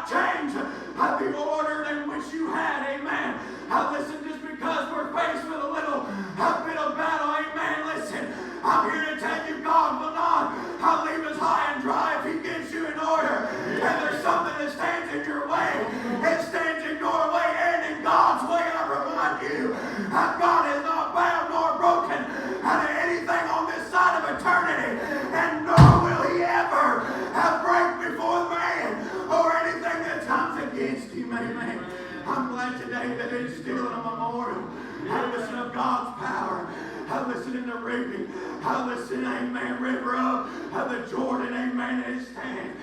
not change the order in which you had, amen. Listen, just because we're faced with a little bit of battle, amen, listen, I'm here to tell you God will not leave us high and dry if He gets you in order. And there's something that stands in your way. It stands in your way and in God's way. I remind you, God is not bound nor broken to anything on this side of eternity, and nor will He ever break before man or anything that comes against Him. Amen. I'm glad today that it's still a memorial. Listen of God's power. Listen in the reaping. Listen, amen, river of the Jordan, amen, and it stands.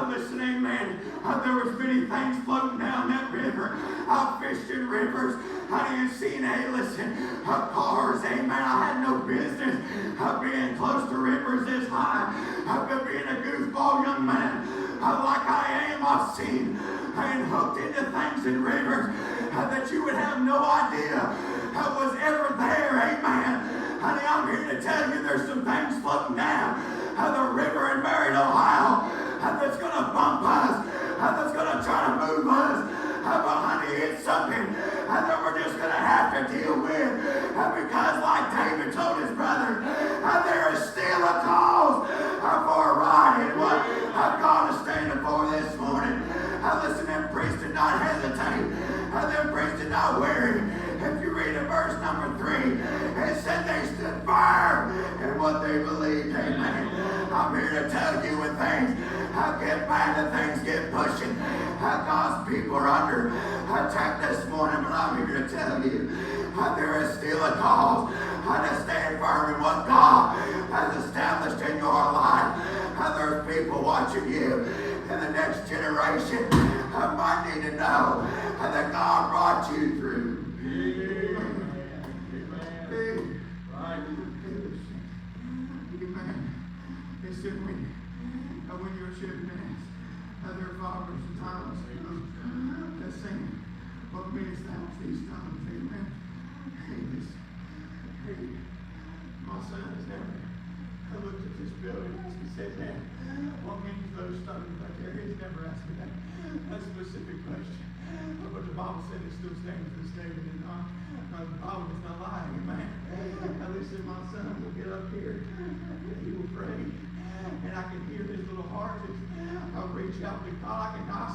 Listen, amen. There was many things floating down that river. I fished in rivers. I didn't see any, listen, cars, amen. I had no business being close to rivers this high. But being a goofball young man like I am, I've seen and hooked into things in rivers that you would have no idea was ever there, amen. Honey, I'm here to tell you there's some things floating down the river in Marion, Ohio, that's going to bump us, that's going to try to move us. But honey, it's something that we're just going to have to deal with, because like David told his brother, there is still a cause for a ride in what God is standing for this morning. Listen, them priests did not hesitate. Them priests did not weary. If you read in verse number 3, it said they stood firm in what they believed. Amen. I'm here to tell you when things get bad and things get pushing, God's people are under attack this morning, but I'm here to tell you there is still a cause to stand firm in what God has established in your life. There's people watching you, and the next generation might need to know that God brought you through. When you're shooting dance, there are fathers and times that sing, what means thou these times, amen. Hey, my son has never looked at this building and he said, man, what means those stones right there? He's never asked me that specific question. But the Bible said it still stands to this day, and the Bible is not lying, amen. Listen, my son will get up here and he will pray. And I can hear his little heart. I'll reach out to God. I